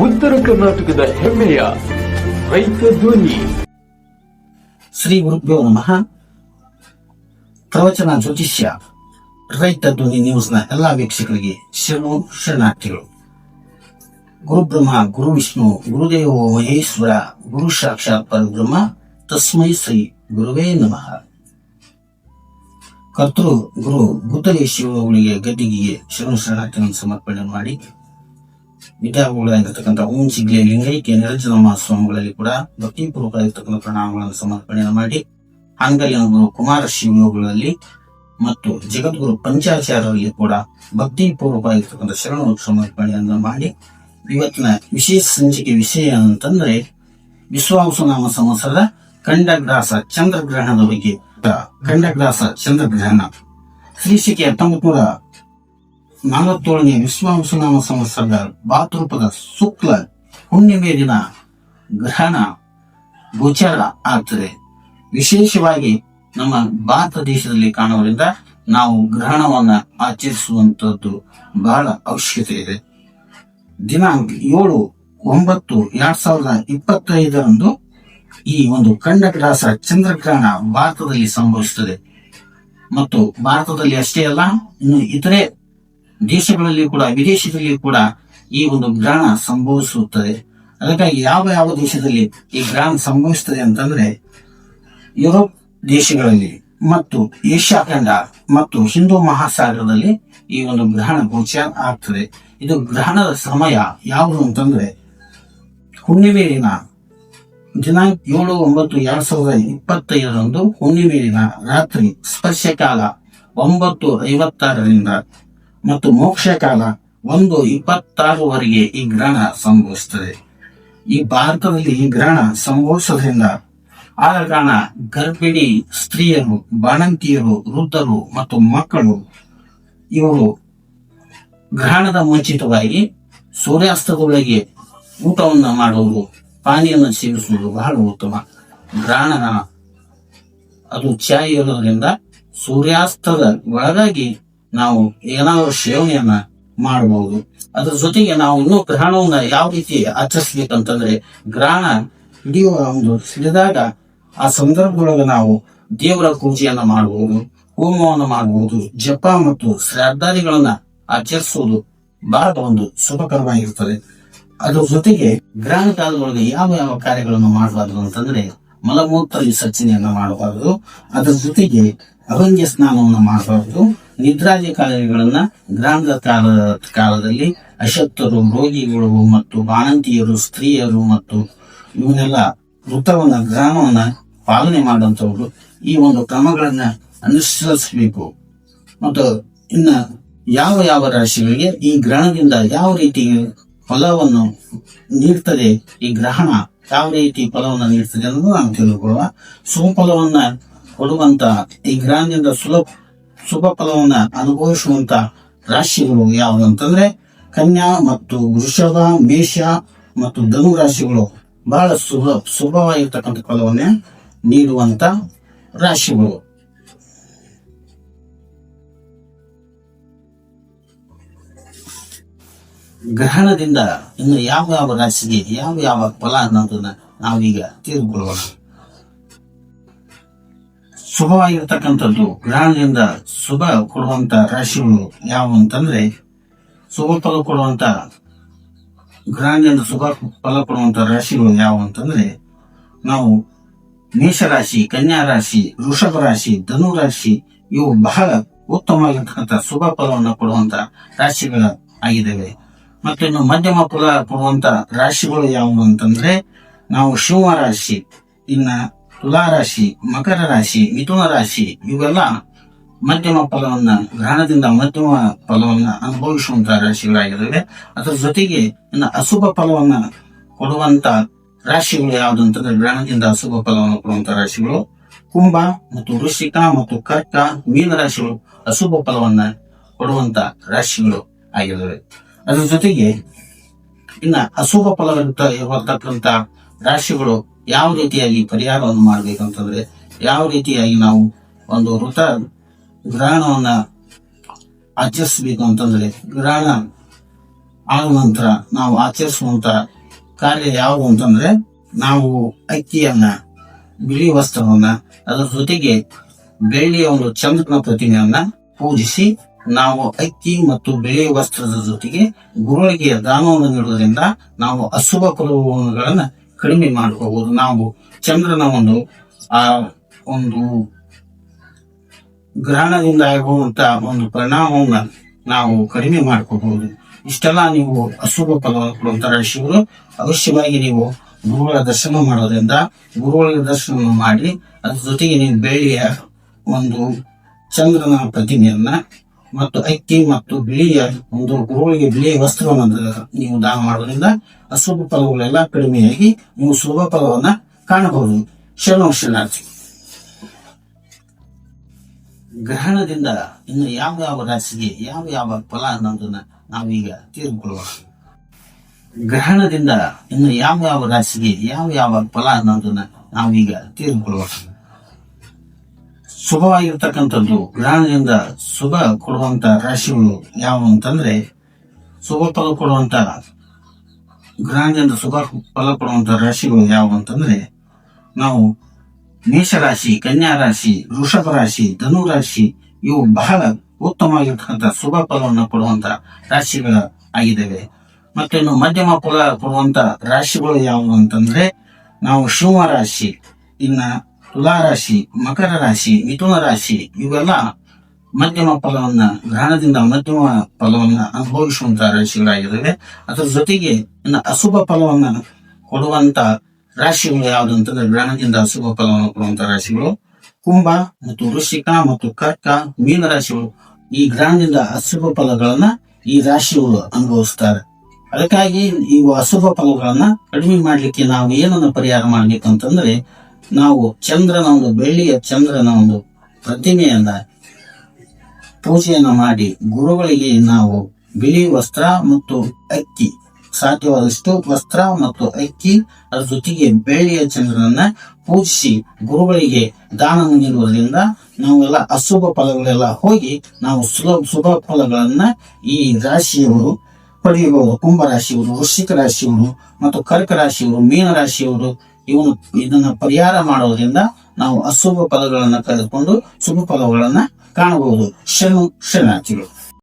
ಉತ್ತರ ಕರ್ನಾಟಕದ ಹೆಮ್ಮೆಯ ರೈತ ಧ್ವನಿ. ಶ್ರೀ ಗುರುಭ್ಯೋ ನಮಃ. ಪ್ರವಚನ ಜ್ಯೋತಿಷ್ಯ ರೈತ ಧ್ವನಿ ನ್ಯೂಸ್ನ ಎಲ್ಲಾ ವೀಕ್ಷಕರಿಗೆ ಶರಣಾರ್ಥಿಗಳು. ಗುರುಬ್ರಹ್ಮ ಗುರು ವಿಷ್ಣು ಗುರುದೇವೋ ಮಹೇಶ್ವರ ಗುರು ಸಾಕ್ಷಾತ್ ಪರಬ್ರಹ್ಮ ತಸ್ಮೈ ಶ್ರೀ ಗುರುವೇ ನಮಃ. ಕರ್ತೃ ಗುರು ಗುದ್ದಲಿ ಶಿವಗಳಿಗೆ ಗದ್ದಿಗೆಗೆ ಶರಣಾರ್ಥಿಗಳನ್ನು ಸಮರ್ಪಣೆ ಮಾಡಿ ವಿದ್ಯಾಗುಗಳಾಗಿರ್ತಕ್ಕಂಥ ಓಂ ಚಿಗ್ಲೆ ಲಿಂಗೈಕ್ಯ ನಿರಂಜನಮ್ಮ ಸ್ವಾಮಿಗಳಲ್ಲಿ ಕೂಡ ಭಕ್ತಿಪೂರ್ವಕವಾಗಿರ್ತಕ್ಕಂಥ ಪ್ರಣಾಮಗಳನ್ನು ಸಮರ್ಪಣೆ ಮಾಡಿ ಆಂಗಲ್ಯ ಗುರು ಕುಮಾರ ಶಿವಯೋಗಗಳಲ್ಲಿ ಮತ್ತು ಜಗದ್ಗುರು ಪಂಚಾಚಾರ್ಯರಲ್ಲಿ ಕೂಡ ಭಕ್ತಿಪೂರ್ವಕವಾಗಿರ್ತಕ್ಕಂಥ ಶರಣ ಸಮರ್ಪಣೆಯನ್ನು ಮಾಡಿ ಇವತ್ತಿನ ವಿಶೇಷ ಸಂಚಿಕೆ ವಿಷಯ ಅಂತಂದ್ರೆ ವಿಶ್ವಾವಸುನಾಮ ಸಂವತ್ಸರದ ಖಂಡಗ್ರಾಸ ಚಂದ್ರಗ್ರಹಣದ ಬಗ್ಗೆ. ಖಂಡಗ್ರಾಸ ಚಂದ್ರಗ್ರಹಣ ಶ್ರೀಶಿಕೆ 1947ನೇ ವಿಶ್ವಾವಸುನಾಮ ಸಂವತ್ಸರದ ಭಾದ್ರಪದ ಶುಕ್ಲ ಹುಣ್ಣಿಮೆ ದಿನ ಗ್ರಹಣ ಗೋಚಾರ ಆಗ್ತದೆ. ವಿಶೇಷವಾಗಿ ನಮ್ಮ ಭಾರತ ದೇಶದಲ್ಲಿ ಕಾಣುವುದರಿಂದ ನಾವು ಗ್ರಹಣವನ್ನ ಆಚರಿಸುವಂತದ್ದು ಬಹಳ ಅವಶ್ಯಕತೆ ಇದೆ. ದಿನಾಂಕ 7/9/2025 ಈ ಒಂದು ಖಂಡಗ್ರಾಸ ಚಂದ್ರಗ್ರಹಣ ಭಾರತದಲ್ಲಿ ಸಂಭವಿಸುತ್ತದೆ. ಮತ್ತು ಭಾರತದಲ್ಲಿ ಅಷ್ಟೇ ಅಲ್ಲ, ಇನ್ನು ಇತರೆ ದೇಶಗಳಲ್ಲಿ ಕೂಡ ವಿದೇಶದಲ್ಲಿ ಕೂಡ ಈ ಒಂದು ಗ್ರಹಣ ಸಂಭವಿಸುತ್ತದೆ. ಅದಕ್ಕಾಗಿ ಯಾವ ಯಾವ ದೇಶದಲ್ಲಿ ಈ ಗ್ರಹಣ ಸಂಭವಿಸುತ್ತದೆ ಅಂತಂದ್ರೆ ಯುರೋಪ್ ದೇಶಗಳಲ್ಲಿ ಮತ್ತು ಏಷ್ಯಾ ಖಂಡ ಮತ್ತು ಹಿಂದೂ ಮಹಾಸಾಗರದಲ್ಲಿ ಈ ಒಂದು ಗ್ರಹಣ ಗೋಚಾರ ಆಗ್ತದೆ. ಇದು ಗ್ರಹಣದ ಸಮಯ ಯಾವುದು ಅಂತಂದ್ರೆ ಹುಣ್ಣಿಮೆ ದಿನ ದಿನಾಂಕ 7/9/2025 ಹುಣ್ಣಿಮೆ ದಿನ ರಾತ್ರಿ ಸ್ಪರ್ಶ ಕಾಲ 9:56 ಮತ್ತು ಮೋಕ್ಷ ಕಾಲ 1:26 ಈ ಗ್ರಹಣ ಸಂಭವಿಸುತ್ತದೆ. ಈ ಭಾರತದಲ್ಲಿ ಈ ಗ್ರಹಣ ಸಂಭವಿಸೋದ್ರಿಂದ ಆದ ಕಾರಣ ಗರ್ಭಿಣಿ ಸ್ತ್ರೀಯರು, ಬಾಣಂತಿಯರು, ವೃದ್ಧರು ಮತ್ತು ಮಕ್ಕಳು ಇವರು ಗ್ರಹಣದ ಮುಂಚಿತವಾಗಿ ಸೂರ್ಯಾಸ್ತದೊಳಗೆ ಊಟವನ್ನು ಮಾಡುವುದು, ಪಾನಿಯನ್ನು ಸೇವಿಸುವುದು ಬಹಳ ಉತ್ತಮ. ಗ್ರಹಣ ಅದು ಚಾಯ್ ಇರೋದ್ರಿಂದ ಸೂರ್ಯಾಸ್ತದ ಒಳಗಾಗಿ ನಾವು ಏನಾದರೂ ಸೇವನೆಯನ್ನ ಮಾಡಬಹುದು. ಅದ್ರ ಜೊತೆಗೆ ನಾವು ಇನ್ನೂ ಗ್ರಹಣವನ್ನ ಯಾವ ರೀತಿ ಆಚರಿಸ್ಬೇಕಂತಂದ್ರೆ ಗ್ರಹಣ ಹಿಡಿಯುವ ಒಂದು ಹಿಡಿದಾಗ ಆ ಸಂದರ್ಭದೊಳಗೆ ನಾವು ದೇವರ ಪೂಜೆಯನ್ನ ಮಾಡಬಹುದು, ಹೋಮವನ್ನು ಮಾಡಬಹುದು, ಜಪ ಮತ್ತು ಶ್ರಾದ್ದಾದಿಗಳನ್ನ ಆಚರಿಸುವುದು ಬಹಳ ಒಂದು ಶುಭಕರವಾಗಿರ್ತದೆ. ಅದ್ರ ಜೊತೆಗೆ ಗ್ರಹಣ ಕಾಲದೊಳಗೆ ಯಾವ ಯಾವ ಕಾರ್ಯಗಳನ್ನು ಮಾಡಬಾರದು ಅಂತಂದ್ರೆ ಮಲಮೂತ್ರ ವಿಸರ್ಜನೆಯನ್ನ ಮಾಡಬಾರದು. ಅದರ ಜೊತೆಗೆ ಅಭಂಗ್ಯ ಸ್ನಾನವನ್ನು ಮಾಡಬಾರದು. ನಿದ್ರಾದಿ ಕಾರ್ಯಗಳನ್ನ ಗ್ರಹಣದ ಕಾಲದಲ್ಲಿ ಅಶಕ್ತರು, ರೋಗಿಗಳು ಮತ್ತು ಬಾಣಂತಿಯರು, ಸ್ತ್ರೀಯರು ಮತ್ತು ಇವನ್ನೆಲ್ಲ ವೃತ್ತವನ್ನ ಗ್ರಹಣವನ್ನ ಪಾಲನೆ ಮಾಡುವಂತವ್ರು ಈ ಒಂದು ಕ್ರಮಗಳನ್ನ ಅನುಸರಿಸಬೇಕು. ಮತ್ತು ಇನ್ನ ಯಾವ ಯಾವ ರಾಶಿಗಳಿಗೆ ಈ ಗ್ರಹಣದಿಂದ ಯಾವ ರೀತಿ ಫಲವನ್ನು ನೀಡ್ತದೆ, ಈ ಗ್ರಹಣ ಯಾವ ರೀತಿ ಫಲವನ್ನು ನೀಡ್ತದೆ ಅನ್ನೋದು ನಾವು ತಿಳ್ಕೊಳ್ಳುವ. ಶುಭ ಫಲವನ್ನ ಕೊಡುವಂತ ಈ ಗ್ರಹಣದಿಂದ ಶುಭ ಫಲವನ್ನ ಅನುಭವಿಸುವಂತ ರಾಶಿಗಳು ಯಾವುದಂತಂದ್ರೆ ಕನ್ಯಾ ಮತ್ತು ವೃಷಭ, ಮೇಷ ಮತ್ತು ಧನು ರಾಶಿಗಳು ಬಹಳ ಶುಭವಾಗಿರ್ತಕ್ಕಂಥ ಫಲವನ್ನ ನೀಡುವಂತ ರಾಶಿಗಳು. ಗ್ರಹಣದಿಂದ ಇನ್ನು ಯಾವ ಯಾವ ರಾಶಿಗೆ ಯಾವ ಯಾವ ಫಲ ಅನ್ನೋದನ್ನ ನಾವೀಗ ತಿಳಿದುಕೊಳ್ಳೋಣ. ಶುಭವಾಗಿರ್ತಕ್ಕಂಥದ್ದು ಗ್ರಹಣದಿಂದ ಶುಭ ಕೊಡುವಂತ ರಾಶಿಗಳು ಯಾವ ಅಂತಂದ್ರೆ ಶುಭ ಫಲ ಕೊಡುವಂತ ಗ್ರಹಣದಿಂದ ಶುಭ ಫಲ ಕೊಡುವಂತ ರಾಶಿಗಳು ಯಾವ ಅಂತಂದ್ರೆ ನಾವು ಮೇಷರಾಶಿ, ಕನ್ಯಾ ರಾಶಿ, ವೃಷಭ ರಾಶಿ, ಧನು ರಾಶಿ ಇವು ಬಹಳ ಉತ್ತಮವಾಗಿರ್ತಕ್ಕಂಥ ಶುಭ ಫಲವನ್ನು ಕೊಡುವಂತ ರಾಶಿಗಳ ಆಗಿದ್ದಾವೆ. ಮತ್ತು ಇನ್ನು ಮಧ್ಯಮ ಫಲ ಕೊಡುವಂತ ರಾಶಿಗಳು ಯಾವುವು ಅಂತಂದ್ರೆ ನಾವು ಸಿಂಹ ರಾಶಿ, ಇನ್ನ ತುಲಾ ರಾಶಿ, ಮಕರ ರಾಶಿ, ಮಿಥುನ ರಾಶಿ ಇವೆಲ್ಲ ಮಧ್ಯಮ ಫಲವನ್ನ ಗ್ರಹಣದಿಂದ ಮಧ್ಯಮ ಫಲವನ್ನ ಅನುಭವಿಸುವಂತಹ ರಾಶಿಗಳಾಗಿದ್ದಾವೆ. ಅದರ ಜೊತೆಗೆ ಇನ್ನು ಅಶುಭ ಫಲವನ್ನ ಕೊಡುವಂತ ರಾಶಿಗಳು ಯಾವುದಂತಂದ್ರೆ ಗ್ರಹಣದಿಂದ ಅಶುಭ ಫಲವನ್ನು ಕೊಡುವಂತ ರಾಶಿಗಳು ಕುಂಭ ಮತ್ತು ವೃಶ್ಚಿಕ ಮತ್ತು ಕರ್ಕ, ಮೀನ ರಾಶಿಗಳು ಅಶುಭ ಫಲವನ್ನ ಕೊಡುವಂತ ರಾಶಿಗಳು ಆಗಿದ್ದಾವೆ. ಅದ್ರ ಜೊತೆಗೆ ಇನ್ನ ಅಶುಭ ಫಲವಿರ್ತಕ್ಕಂಥ ರಾಶಿಗಳು ಯಾವ ರೀತಿಯಾಗಿ ಪರಿಹಾರವನ್ನು ಮಾಡ್ಬೇಕಂತಂದ್ರೆ ಯಾವ ರೀತಿಯಾಗಿ ನಾವು ಒಂದು ಋತ ಗ್ರಹಣವನ್ನ ಆಚರಿಸಬೇಕು ಅಂತಂದ್ರೆ ಗ್ರಹಣ ಆದ ನಂತರ ನಾವು ಆಚರಿಸುವಂತ ಕಾರ್ಯ ಯಾವುದು ಅಂತಂದ್ರೆ, ನಾವು ಅಕ್ಕಿಯನ್ನ, ಬಿಳಿ ವಸ್ತ್ರವನ್ನ, ಅದರ ಜೊತೆಗೆ ಬೆಳ್ಳಿಯ ಒಂದು ಚಂದ್ರನ ಪ್ರತಿಮೆಯನ್ನ ಪೂಜಿಸಿ ನಾವು ಅಕ್ಕಿ ಮತ್ತು ಬಿಳಿ ವಸ್ತ್ರದ ಜೊತೆಗೆ ಗುರುಗಳಿಗೆ ದಾನವನ್ನು ನೀಡುವುದರಿಂದ ನಾವು ಅಶುಭ ಫಲಗಳನ್ನ ಕಡಿಮೆ ಮಾಡ್ಕೋಬಹುದು. ನಾವು ಚಂದ್ರನ ಒಂದು ಗ್ರಹಣದಿಂದ ಆಗುವಂತ ಒಂದು ಪರಿಣಾಮವನ್ನ ನಾವು ಕಡಿಮೆ ಮಾಡ್ಕೋಬಹುದು. ಇಷ್ಟೆಲ್ಲ ನೀವು ಅಶುಭ ಫಲವನ್ನು ಕೊಡುವಂತ ರಾಶಿಗಳು ಅವಶ್ಯವಾಗಿ ನೀವು ಗುರುಗಳ ದರ್ಶನ ಮಾಡೋದ್ರಿಂದ, ಗುರುಗಳ ದರ್ಶನ ಮಾಡಿ ಅದ್ರ ಜೊತೆಗೆ ನೀವು ಬೆಳ್ಳಿಯ ಒಂದು ಚಂದ್ರನ ಪ್ರತಿಮೆಯನ್ನ ಮತ್ತು ಅಕ್ಕಿ ಮತ್ತು ಬಿಳಿಯ ಒಂದು ಗುರುಗಳಿಗೆ ಬಿಳಿಯ ವಸ್ತ್ರವನ್ನು ನೀವು ದಾನ ಮಾಡೋದ್ರಿಂದ ಅಶುಭ ಫಲಗಳೆಲ್ಲ ಕಡಿಮೆಯಾಗಿ ನೀವು ಶುಭ ಫಲವನ್ನ ಕಾಣಬಹುದು. ಶರಣಾರ್ಥಿ. ಗ್ರಹಣದಿಂದ ಇನ್ನು ಯಾವ ರಾಶಿಗೆ ಯಾವ ಫಲ ಅನ್ನೋದನ್ನ ನಾವೀಗ ತಿಳಿದುಕೊಳ್ಳುವ. ಗ್ರಹಣದಿಂದ ಇನ್ನು ಯಾವ ರಾಶಿಗೆ ಯಾವ ಫಲ ಅನ್ನೋದನ್ನ ನಾವೀಗ ತಿಳಿದುಕೊಳ್ಳುವ. ಶುಭವಾಗಿರ್ತಕ್ಕಂಥದ್ದು, ಗ್ರಹಣದಿಂದ ಶುಭ ಕೊಡುವಂತ ರಾಶಿಗಳು ಯಾವ ಅಂತಂದ್ರೆ, ಶುಭ ಫಲ ಕೊಡುವಂತ ಗ್ರಹಣದಿಂದ ಶುಭ ಫಲ ಕೊಡುವಂತ ರಾಶಿಗಳು ಯಾವ ಅಂತಂದ್ರೆ, ನಾವು ಮೇಷರಾಶಿ, ಕನ್ಯಾ ರಾಶಿ, ವೃಷಭ ರಾಶಿ, ಧನು ರಾಶಿ ಇವು ಬಹಳ ಉತ್ತಮವಾಗಿರ್ತಕ್ಕಂಥ ಶುಭ ಫಲವನ್ನು ಕೊಡುವಂತ ರಾಶಿಗಳ ಆಗಿದ್ದಾವೆ. ಮತ್ತಿನ್ನು ಮಧ್ಯಮ ಫಲ ಕೊಡುವಂತ ರಾಶಿಗಳು ಯಾವುವು ಅಂತಂದ್ರೆ, ನಾವು ಸಿಂಹ ರಾಶಿ, ಇನ್ನ ತುಲಾ ರಾಶಿ, ಮಕರ ರಾಶಿ, ಮಿಥುನ ರಾಶಿ ಇವೆಲ್ಲ ಮಧ್ಯಮ ಫಲವನ್ನ, ಗ್ರಹಣದಿಂದ ಮಧ್ಯಮ ಫಲವನ್ನ ಅನುಭವಿಸುವಂತ ರಾಶಿಗಳಾಗಿದ್ದಾವೆ. ಅದರ ಜೊತೆಗೆ ಇನ್ನು ಅಶುಭ ಫಲವನ್ನ ಕೊಡುವಂತ ರಾಶಿಗಳು ಯಾವ್ದು ಅಂತಂದ್ರೆ, ಗ್ರಹಣದಿಂದ ಅಶುಭ ಫಲವನ್ನು ಕೊಡುವಂತ ರಾಶಿಗಳು ಕುಂಭ ಮತ್ತು ವೃಶ್ಚಿಕ ಮತ್ತು ಕರ್ಕ, ಮೀನ ರಾಶಿಗಳು. ಈ ಗ್ರಹಣದಿಂದ ಅಶುಭ ಫಲಗಳನ್ನ ಈ ರಾಶಿಗಳು ಅನುಭವಿಸ್ತಾರೆ. ಅದಕ್ಕಾಗಿ ಈ ಅಶುಭ ಫಲಗಳನ್ನ ಕಡಿಮೆ ಮಾಡ್ಲಿಕ್ಕೆ ನಾವು ಏನನ್ನ ಪರಿಹಾರ ಮಾಡ್ಬೇಕಂತಂದ್ರೆ, ನಾವು ಬೆಳ್ಳಿಯ ಚಂದ್ರನ ಒಂದು ಪ್ರತಿಮೆಯನ್ನ ಪೂಜೆಯನ್ನ ಮಾಡಿ ಗುರುಗಳಿಗೆ ನಾವು ಬಿಳಿ ವಸ್ತ್ರ ಮತ್ತು ಅಕ್ಕಿ, ಸಾಧ್ಯವಾದಷ್ಟು ವಸ್ತ್ರ ಮತ್ತು ಅಕ್ಕಿ, ಅದರ ಜೊತೆಗೆ ಬೆಳ್ಳಿಯ ಚಂದ್ರನನ್ನ ಪೂಜಿಸಿ ಗುರುಗಳಿಗೆ ದಾನ ನೀಡುವುದರಿಂದ ನಾವೆಲ್ಲ ಅಶುಭ ಫಲಗಳೆಲ್ಲ ಹೋಗಿ ನಾವು ಶುಭ ಫಲಗಳನ್ನ ಈ ರಾಶಿಯವರು ಪಡೆಯಬಹುದು. ಕುಂಭ ರಾಶಿಯವರು, ವೃಶ್ಚಿಕ ರಾಶಿಯವರು ಮತ್ತು ಕರ್ಕ ರಾಶಿಯವರು, ಮೀನ ರಾಶಿಯವರು ಇದನ್ನ ಪರಿಹಾರ ಮಾಡೋದ್ರಿಂದ ನಾವು ಅಶುಭ ಫಲಗಳನ್ನ ಕಳೆದುಕೊಂಡು ಶುಭ ಫಲಗಳನ್ನ ಕಾಣಬಹುದು. ಶರಣಾರ್ಥಿಗಳು.